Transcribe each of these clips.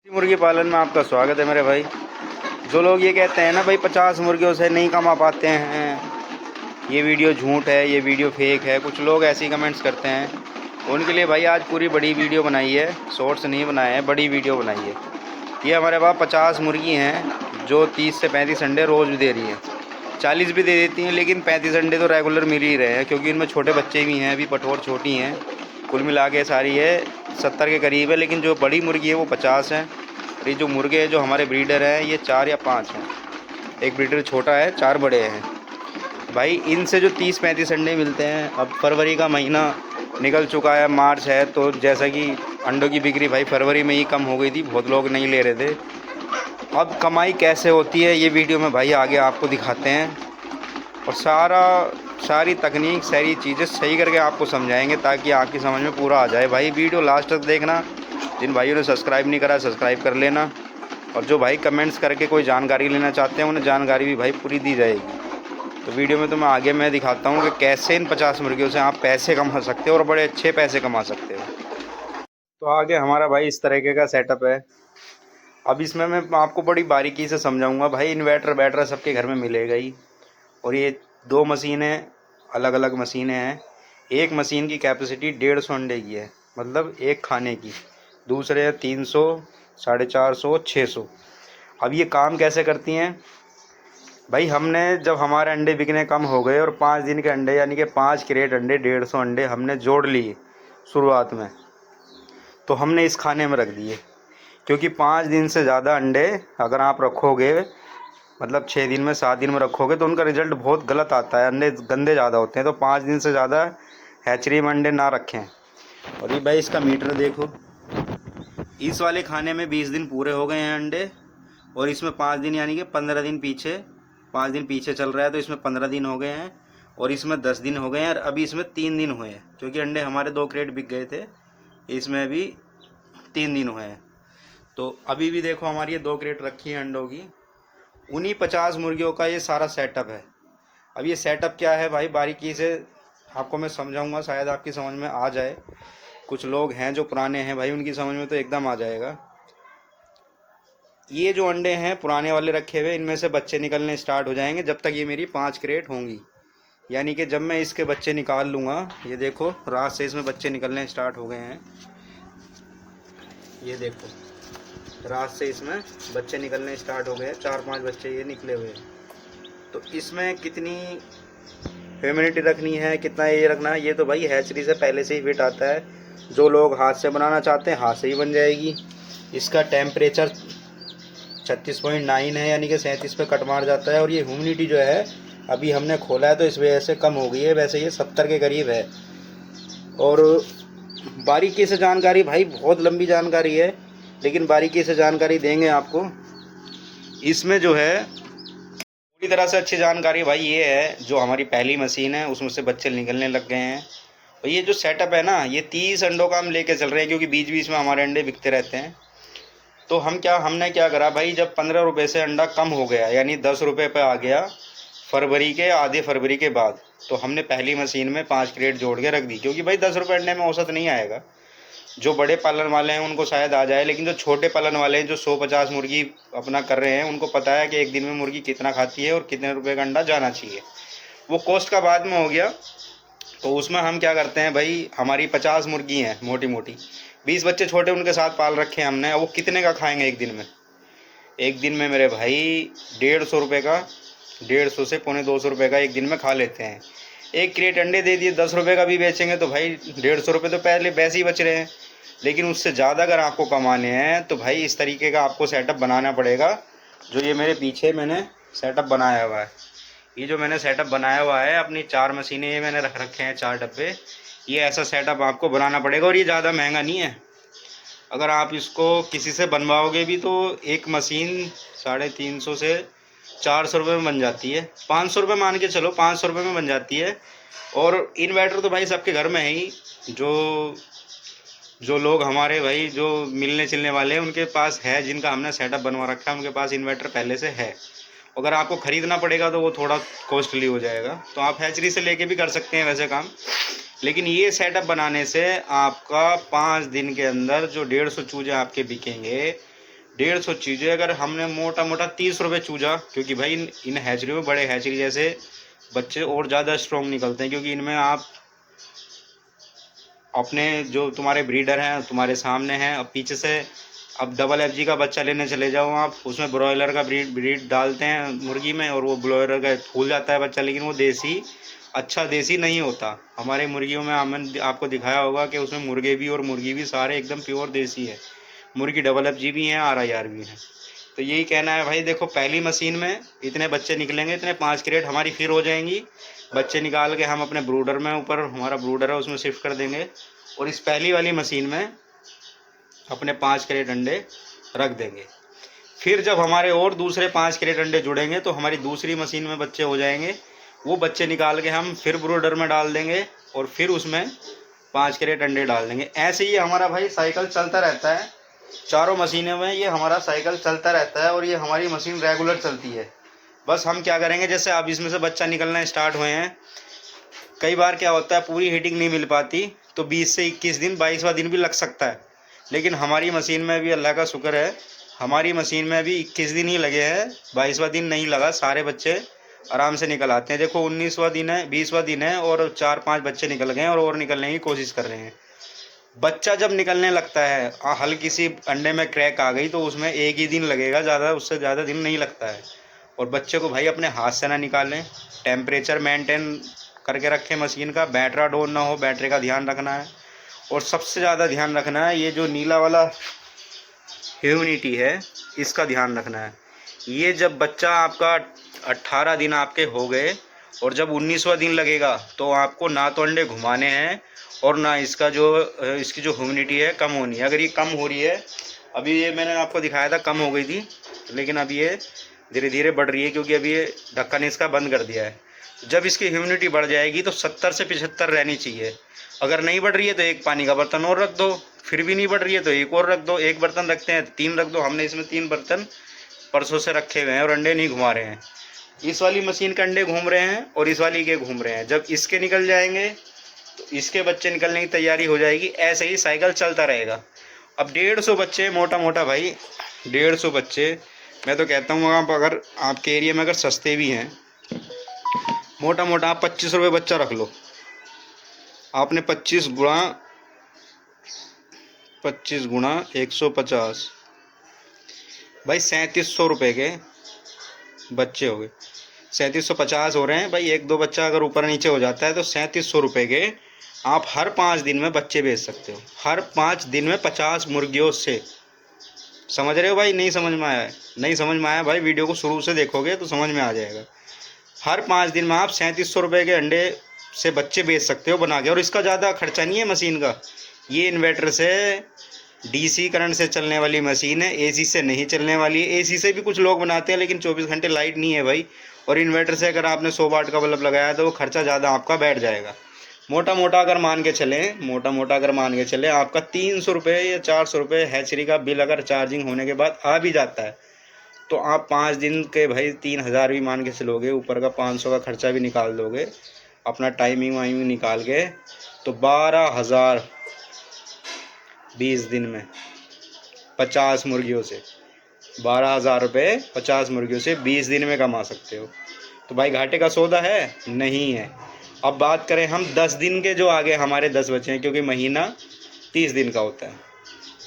मुर्गी पालन में आपका स्वागत है मेरे भाई। जो लोग ये कहते हैं ना भाई 50 मुर्गियों से नहीं कमा पाते हैं, ये वीडियो झूठ है, ये वीडियो फेक है, कुछ लोग ऐसे ही कमेंट्स करते हैं। उनके लिए भाई आज पूरी बड़ी वीडियो बनाई है, शॉर्ट्स नहीं बनाए हैं, बड़ी वीडियो बनाई है। ये हमारे पास 50 मुर्गी हैं जो 30 से 35 अंडे रोज़ भी दे रही हैं, 40 भी दे देती हैं, लेकिन 35 अंडे तो रेगुलर मिल ही रहे हैं क्योंकि इनमें छोटे बच्चे भी हैं, अभी पठोर छोटी हैं। कुल मिला के सारी है 70 के करीब है, लेकिन जो बड़ी मुर्गी है वो 50 है। ये जो मुर्गे हैं जो हमारे ब्रीडर हैं ये 4 या 5 हैं, एक ब्रीडर छोटा है, 4 बड़े हैं। भाई इनसे जो 30-35 अंडे मिलते हैं, अब फरवरी का महीना निकल चुका है, मार्च है, तो जैसा कि अंडों की बिक्री भाई फरवरी में ही कम हो गई थी, बहुत लोग नहीं ले रहे थे। अब कमाई कैसे होती है ये वीडियो में भाई आगे आपको दिखाते हैं, और सारी तकनीक सारी चीज़ें सही करके आपको समझाएंगे ताकि आपकी समझ में पूरा आ जाए। भाई वीडियो लास्ट तक देखना। जिन भाइयों ने सब्सक्राइब नहीं करा सब्सक्राइब कर लेना, और जो भाई कमेंट्स करके कोई जानकारी लेना चाहते हैं उन्हें जानकारी भी भाई पूरी दी जाएगी। तो वीडियो में तो मैं दिखाता हूँ कि कैसे इन 50 मुर्गियों से आप पैसे कमा सकते हो और बड़े अच्छे पैसे कमा सकते हो। तो आगे हमारा भाई इस तरीके का सेटअप है। अब इसमें मैं आपको बड़ी बारीकी से समझाऊंगा। भाई इन्वर्टर बैटरा सबके घर में मिलेगा ही, और ये 2 मशीनें अलग अलग मशीनें हैं। एक मशीन की कैपेसिटी 150 अंडे की है, मतलब एक खाने की। दूसरे है 300, 450, 600। अब ये काम कैसे करती हैं भाई? हमने जब हमारे अंडे बिकने कम हो गए और 5 दिन के अंडे यानी कि 5 क्रेट अंडे 150 अंडे हमने जोड़ लिए शुरुआत में, तो हमने इस खाने में रख दिए। क्योंकि 5 दिन से ज़्यादा अंडे अगर आप रखोगे, मतलब 6 दिन में 7 दिन में रखोगे, तो उनका रिज़ल्ट बहुत गलत आता है, अंडे गंदे ज़्यादा होते हैं। तो 5 दिन से ज़्यादा हैचरी में अंडे ना रखें। और ये भाई इसका मीटर देखो, इस वाले खाने में 20 दिन पूरे हो गए हैं अंडे, और इसमें 5 दिन यानी कि 15 दिन पीछे, 5 दिन पीछे चल रहा है, तो इसमें 15 दिन हो गए हैं, और इसमें 10 दिन हो गए हैं, और अभी इसमें 3 दिन हुए हैं क्योंकि अंडे हमारे 2 क्रेट बिक गए थे, इसमें अभी 3 दिन हुए हैं। तो अभी भी देखो हमारी ये 2 क्रेट रखी है अंडों की। उन्हीं 50 मुर्गियों का ये सारा सेटअप है। अब ये सेटअप क्या है भाई बारीकी से आपको मैं समझाऊंगा, शायद आपकी समझ में आ जाए। कुछ लोग हैं जो पुराने हैं भाई, उनकी समझ में तो एकदम आ जाएगा। ये जो अंडे हैं पुराने वाले रखे हुए, इनमें से बच्चे निकलने स्टार्ट हो जाएंगे जब तक ये मेरी 5 क्रेट होंगी। यानी कि जब मैं इसके बच्चे निकाल लूँगा, ये देखो रात से इसमें बच्चे निकलने स्टार्ट हो गए हैं। ये देखो रात से इसमें बच्चे निकलने स्टार्ट हो गए हैं, 4-5 बच्चे ये निकले हुए हैं। तो इसमें कितनी ह्यूमिडिटी रखनी है, कितना ये रखना है, ये तो भाई हैचरी से पहले से ही फिट आता है। जो लोग हाथ से बनाना चाहते हैं हाथ से ही बन जाएगी। इसका टेम्परेचर 36.9 है, यानी कि 37 पे कट मार जाता है। और ये ह्यूमिडिटी जो है अभी हमने खोला है तो इस वजह से कम हो गई है, वैसे ये 70 के करीब है। और बारीकी से जानकारी भाई, बहुत लंबी जानकारी है, लेकिन बारीकी से जानकारी देंगे आपको। इसमें जो है पूरी तरह से अच्छी जानकारी भाई ये है, जो हमारी पहली मशीन है उसमें से बच्चे निकलने लग गए हैं। और ये जो सेटअप है ना, ये 30 अंडों का हम लेके चल रहे हैं क्योंकि बीच बीच में हमारे अंडे बिकते रहते हैं। तो हमने क्या करा भाई, जब 15 रुपये से अंडा कम हो गया यानी 10 रुपये पर आ गया फरवरी के, आधे फरवरी के बाद, तो हमने पहली मशीन में 5 क्रेट जोड़ के रख दी। क्योंकि भाई 10 रुपये अंडे में औसत नहीं आएगा। जो बड़े पालन वाले हैं उनको शायद आ जाए, लेकिन जो छोटे पालन वाले हैं जो 100-50 मुर्गी अपना कर रहे हैं, उनको पता है कि एक दिन में मुर्गी कितना खाती है और कितने रुपए का अंडा जाना चाहिए। वो कॉस्ट का बाद में हो गया। तो उसमें हम क्या करते हैं भाई, हमारी 50 मुर्गी हैं मोटी मोटी, 20 बच्चे छोटे उनके साथ पाल रखे हैं हमने। वो कितने का खाएंगे एक दिन में? एक दिन में मेरे भाई 150 रुपये का, 150 से 250 का एक दिन में खा लेते हैं। एक क्रेट अंडे दे दिए, 10 रुपये का भी बेचेंगे तो भाई 150 रुपये तो पहले वैसे ही बच रहे हैं। लेकिन उससे ज़्यादा अगर आपको कमाने हैं तो भाई इस तरीके का आपको सेटअप बनाना पड़ेगा। जो ये मेरे पीछे मैंने सेटअप बनाया हुआ है, ये जो मैंने सेटअप बनाया हुआ है, अपनी 4 मशीनें ये मैंने रख रखे हैं, 4 डब्बे। ये ऐसा सेटअप आपको बनाना पड़ेगा, और ये ज़्यादा महंगा नहीं है। अगर आप इसको किसी से बनवाओगे भी तो एक मशीन 350 से 400 रुपये में बन जाती है, 500 रुपये मान के चलो, 500 रुपये में बन जाती है। और इन्वर्टर तो भाई सबके घर में है ही। जो लोग हमारे भाई जो मिलने चिलने वाले हैं उनके पास है, जिनका हमने सेटअप बनवा रखा है, उनके पास इन्वर्टर पहले से है। अगर आपको ख़रीदना पड़ेगा तो वो थोड़ा कॉस्टली हो जाएगा। तो आप हैचरी से लेके भी कर सकते हैं वैसे काम। लेकिन ये सेटअप बनाने से आपका 5 दिन के अंदर जो 150 चूजे आपके बिकेंगे, 150 चूजे, अगर हमने मोटा मोटा 30 रुपये चूजा, क्योंकि भाई इन हैचरी में बड़े हैचरी जैसे बच्चे और ज़्यादा स्ट्रॉन्ग निकलते हैं, क्योंकि इनमें आप अपने जो तुम्हारे ब्रीडर हैं तुम्हारे सामने हैं, अब पीछे से अब डबल एफजी का बच्चा लेने चले जाओ आप, उसमें ब्रॉयलर का ब्रीड डालते हैं मुर्गी में, और वो ब्रॉयलर का फूल जाता है बच्चा, लेकिन वो देसी अच्छा देसी नहीं होता। हमारे मुर्गियों में हमने आपको दिखाया होगा कि उसमें मुर्गे भी और मुर्गी भी सारे एकदम प्योर देसी है। मुर्गी डबल एफजी भी हैं, RIR भी हैं। तो यही कहना है भाई, देखो पहली मशीन में इतने बच्चे निकलेंगे, इतने 5 क्रेट हमारी फिर हो जाएंगी। बच्चे निकाल के हम अपने ब्रूडर में, ऊपर हमारा ब्रूडर है उसमें शिफ्ट कर देंगे, और इस पहली वाली मशीन में अपने 5 क्रेट अंडे रख देंगे। फिर जब हमारे और दूसरे 5 क्रेट अंडे जुड़ेंगे तो हमारी दूसरी मशीन में बच्चे हो जाएंगे, वो बच्चे निकाल के हम फिर ब्रूडर में डाल देंगे, और फिर उसमें 5 क्रेट अंडे डाल देंगे। ऐसे ही हमारा भाई साइकिल चलता रहता है, चारों मशीनों में ये हमारा साइकिल चलता रहता है, और ये हमारी मशीन रेगुलर चलती है। बस हम क्या करेंगे, जैसे अब इसमें से बच्चा निकलना स्टार्ट हुए हैं, कई बार क्या होता है पूरी हीटिंग नहीं मिल पाती, तो 20 से 21 दिन 22वां दिन भी लग सकता है, लेकिन हमारी मशीन में भी अल्लाह का शुक्र है, हमारी मशीन में भी 21 दिन ही लगे हैं, 22वां दिन नहीं लगा, सारे बच्चे आराम से निकल आते हैं। देखो 19वां दिन है, 20वां दिन है, और 4-5 बच्चे निकल गए हैं, और निकलने की कोशिश कर रहे हैं। बच्चा जब निकलने लगता है, हल्की सी अंडे में क्रैक आ गई तो उसमें 1 ही दिन लगेगा, ज़्यादा उससे ज़्यादा दिन नहीं लगता है। और बच्चे को भाई अपने हाथ से ना निकालें, टेम्परेचर मेंटेन करके रखें मशीन का, बैटरा डाउन ना हो, बैटरी का ध्यान रखना है। और सबसे ज़्यादा ध्यान रखना है ये जो नीला वाला ह्यूमिडिटी है, इसका ध्यान रखना है। ये जब बच्चा आपका 18 दिन आपके हो गए और जब 19वां दिन लगेगा, तो आपको ना तो अंडे घुमाने हैं और ना इसकी जो ह्यूमिडिटी है कम होनी है। अगर ये कम हो रही है, अभी ये मैंने आपको दिखाया था कम हो गई थी, लेकिन अब ये धीरे धीरे बढ़ रही है, क्योंकि अभी ये ढक्कन इसका बंद कर दिया है। जब इसकी ह्यूमिडिटी बढ़ जाएगी तो 70 से 75 रहनी चाहिए। अगर नहीं बढ़ रही है तो एक पानी का बर्तन और रख दो, फिर भी नहीं बढ़ रही है तो एक और रख दो, एक बर्तन रखते हैं 3 रख दो। हमने इसमें 3 बर्तन परसों से रखे हुए हैं और अंडे नहीं घुमा रहे हैं। इस वाली मशीन के अंडे घूम रहे हैं और इस वाली के घूम रहे हैं। जब इसके निकल जाएंगे तो इसके बच्चे निकलने की तैयारी हो जाएगी। ऐसे ही साइकिल चलता रहेगा। अब 150 बच्चे मोटा मोटा भाई, 150 बच्चे, मैं तो कहता हूँ आप अगर आपके एरिया में अगर सस्ते भी हैं, मोटा मोटा आप 25 रुपये बच्चा रख लो। आपने 25 गुणा 150 भाई 3700 रुपये के बच्चे हो गए। 3750 हो रहे हैं भाई। 1-2 बच्चा अगर ऊपर नीचे हो जाता है तो 3700 रुपये के आप हर 5 दिन में बच्चे बेच सकते हो। हर 5 दिन में 50 मुर्गियों से। समझ रहे हो भाई? नहीं समझ में आया है? नहीं समझ में आया भाई, वीडियो को शुरू से देखोगे तो समझ में आ जाएगा। हर 5 दिन में आप 3700 रुपये के अंडे से बच्चे बेच सकते हो बना के। और इसका ज़्यादा खर्चा नहीं है मशीन का। ये इन्वर्टर से DC करंट से चलने वाली मशीन है, AC से नहीं चलने वाली है। AC से भी कुछ लोग बनाते हैं लेकिन 24 घंटे लाइट नहीं है भाई। और इन्वर्टर से अगर आपने 100 वाट का बल्ब लगाया तो वो खर्चा ज़्यादा आपका बैठ जाएगा। मोटा मोटा अगर मान के चलें आपका 300 रुपये या 400 रुपये हैचरी का बिल अगर चार्जिंग होने के बाद आ भी जाता है तो आप 5 दिन के भाई 3000 भी मान के चलोगे, ऊपर का 500 का खर्चा भी निकाल दोगे अपना टाइमिंग वाइमिंग निकाल के, तो 12,000 20 दिन में 50 मुर्गियों से 12,000 रुपये 50 मुर्गियों से 20 दिन में कमा सकते हो। तो भाई घाटे का सौदा है? नहीं है। अब बात करें हम 10 दिन के, जो आगे हमारे 10 बचे हैं, क्योंकि महीना 30 दिन का होता है।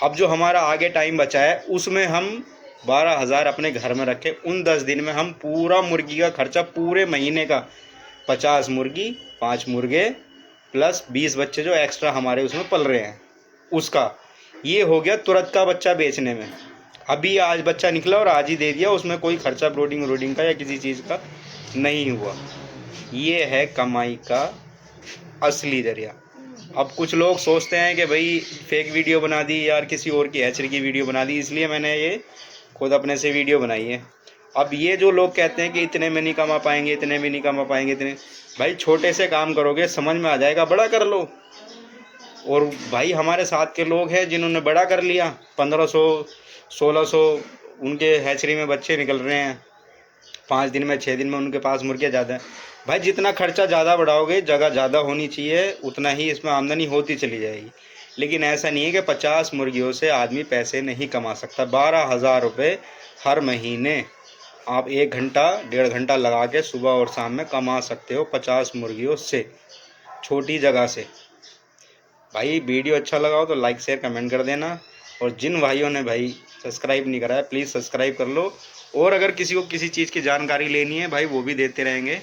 अब जो हमारा आगे टाइम बचा है उसमें हम 12,000 अपने घर में रखें। उन 10 दिन में हम पूरा मुर्गी का खर्चा पूरे महीने का 50 मुर्गी 5 मुर्गे प्लस 20 बच्चे जो एक्स्ट्रा हमारे उसमें पल रहे हैं उसका, ये हो गया तुरंत का बच्चा बेचने में। अभी आज बच्चा निकला और आज ही दे दिया, उसमें कोई खर्चा ब्रोडिंग का या किसी चीज़ का नहीं हुआ। ये है कमाई का असली जरिया। अब कुछ लोग सोचते हैं कि भाई फेक वीडियो बना दी यार, किसी और की हैचरी की वीडियो बना दी, इसलिए मैंने ये खुद अपने से वीडियो बनाई है। अब ये जो लोग कहते हैं कि इतने में नहीं कमा पाएंगे, इतने में नहीं कमा पाएंगे, इतने, भाई छोटे से काम करोगे समझ में आ जाएगा, बड़ा कर लो। और भाई हमारे साथ के लोग हैं जिन्होंने बड़ा कर लिया, 1500 1600 उनके हैचरी में बच्चे निकल रहे हैं 5 दिन में 6 दिन में, उनके पास मुर्गियाँ ज़्यादा हैं। भाई जितना खर्चा ज़्यादा बढ़ाओगे, जगह ज़्यादा होनी चाहिए, उतना ही इसमें आमदनी होती चली जाएगी। लेकिन ऐसा नहीं है कि 50 मुर्गियों से आदमी पैसे नहीं कमा सकता। 12,000 रुपये हर महीने आप 1 घंटा 1.5 घंटा लगा के सुबह और शाम में कमा सकते हो 50 मुर्गियों से, छोटी जगह से। भाई वीडियो अच्छा लगा हो तो लाइक शेयर कमेंट कर देना, और जिन भाइयों ने भाई सब्सक्राइब नहीं करा है प्लीज़ सब्सक्राइब कर लो। और अगर किसी को किसी चीज़ की जानकारी लेनी है भाई वो भी देते रहेंगे।